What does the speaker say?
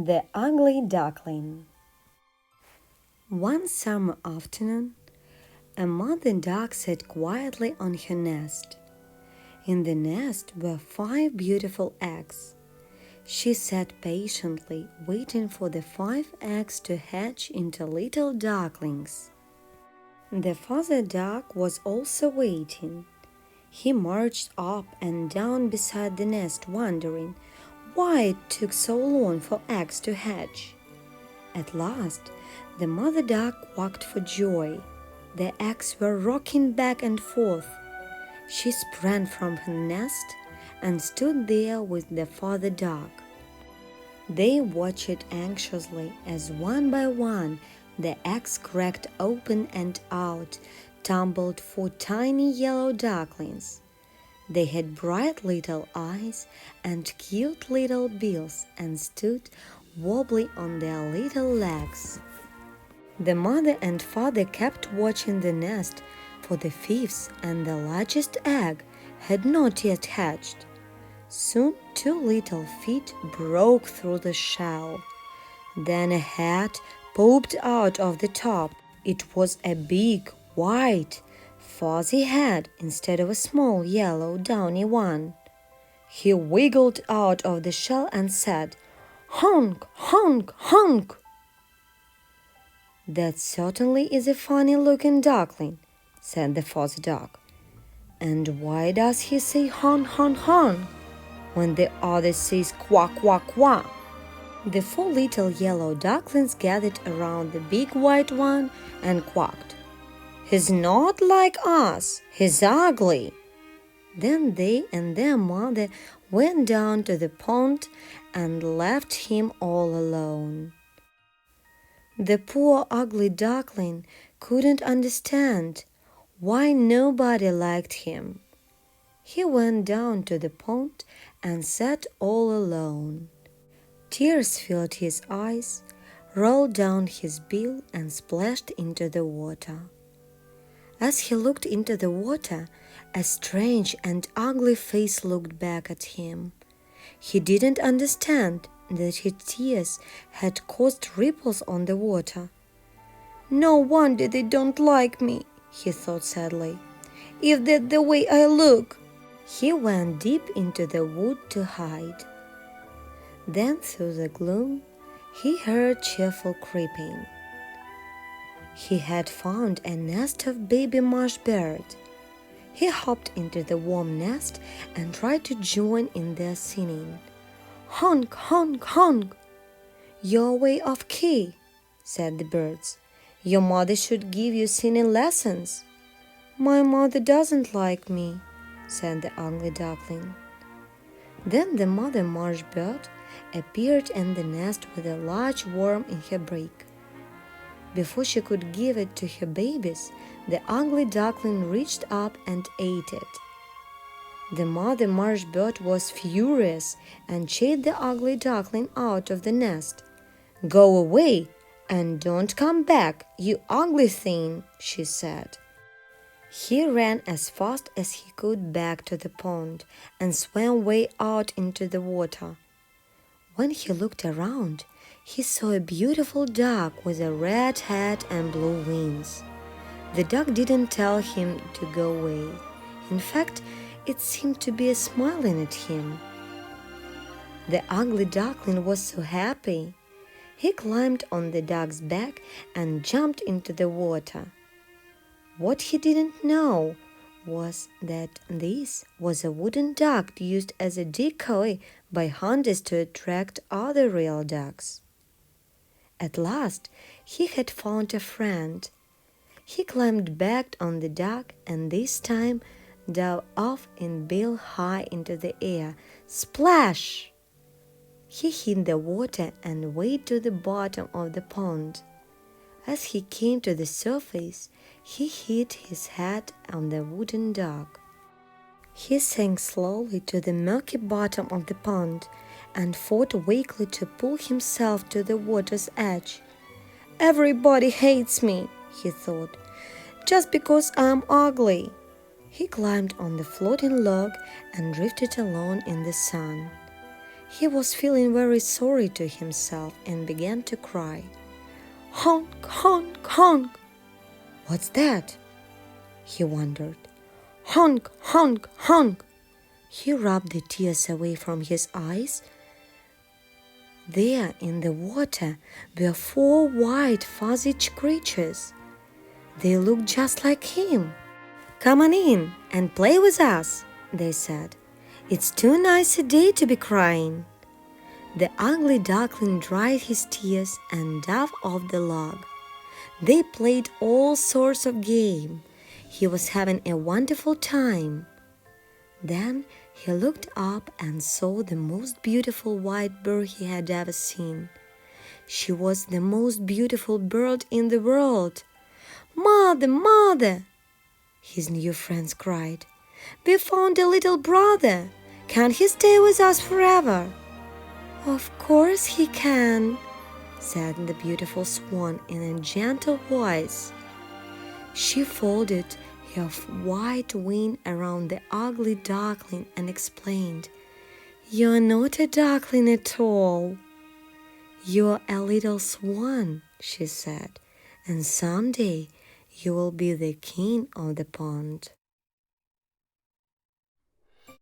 The Ugly Duckling. One summer afternoon, a mother duck sat quietly on her nest. In the nest were 5 beautiful eggs. She sat patiently, waiting for the 5 eggs to hatch into little ducklings. The father duck was also waiting. He marched up and down beside the nest, wondering why it took so long for eggs to hatch. At last, the mother duck quacked for joy. The eggs were rocking back and forth. She sprang from her nest and stood there with the father duck. They watched anxiously as one by one the eggs cracked open and out tumbled 4 tiny yellow ducklings. They had bright little eyes and cute little bills and stood wobbly on their little legs. The mother and father kept watching the nest, for the 5th and the largest egg had not yet hatched. Soon 2 little feet broke through the shell. Then a head popped out of the top. It was a big, white, fuzzy head instead of a small, yellow, downy one. He wiggled out of the shell and said, "Honk, honk, honk!" "That certainly is a funny-looking duckling," said the father duck. "And why does he say hon, hon, hon, when the other says quack, quack, quack?" The 4 little yellow ducklings gathered around the big white one and quacked. "He's not like us, he's ugly." Then they and their mother went down to the pond and left him all alone. The poor ugly duckling couldn't understand why nobody liked him. He went down to the pond and sat all alone. Tears filled his eyes, rolled down his bill, and splashed into the water. As he looked into the water, a strange and ugly face looked back at him. He didn't understand that his tears had caused ripples on the water. "No wonder they don't like me," he thought sadly, "if that's the way I look." He went deep into the wood to hide. Then through the gloom, he heard cheerful creeping. He had found a nest of baby marsh birds. He hopped into the warm nest and tried to join in their singing. "Honk, honk, honk!" "You're way off key," said the birds. "Your mother should give you singing lessons." "My mother doesn't like me," said the ugly duckling. Then the mother marsh bird appeared in the nest with a large worm in her beak. Before she could give it to her babies, the ugly duckling reached up and ate it. The mother marsh bird was furious and chased the ugly duckling out of the nest. "Go away and don't come back, you ugly thing," she said. He ran as fast as he could back to the pond and swam way out into the water. When he looked around, he saw a beautiful duck with a red head and blue wings. The duck didn't tell him to go away. In fact, it seemed to be smiling at him. The ugly duckling was so happy. He climbed on the duck's back and jumped into the water. What he didn't know was that this was a wooden duck used as a decoy by hunters to attract other real ducks. At last, he had found a friend. He climbed back on the duck and this time dove off in bill high into the air. Splash! He hit the water and waded to the bottom of the pond. As he came to the surface, he hit his head on the wooden duck. He sank slowly to the murky bottom of the pond and fought weakly to pull himself to the water's edge. "Everybody hates me," he thought, "just because I'm ugly." He climbed on the floating log and drifted alone in the sun. He was feeling very sorry to himself and began to cry. Honk, honk, honk. What's that? He wondered. Honk, honk, honk. He rubbed the tears away from his eyes. There in the water were 4 white fuzzy creatures. They looked just like him. Come on in and play with us, they said. It's too nice a day to be crying. The ugly duckling dried his tears and dove off the log. They played all sorts of games. He was having a wonderful time. Then he looked up and saw the most beautiful white bird he had ever seen. She was the most beautiful bird in the world. Mother, mother, his new friends cried. We found a little brother. Can he stay with us forever? Of course he can, said the beautiful swan in a gentle voice. She folded her white wing around the ugly duckling and explained, You're not a duckling at all. You're a little swan, she said, and someday you will be the king of the pond.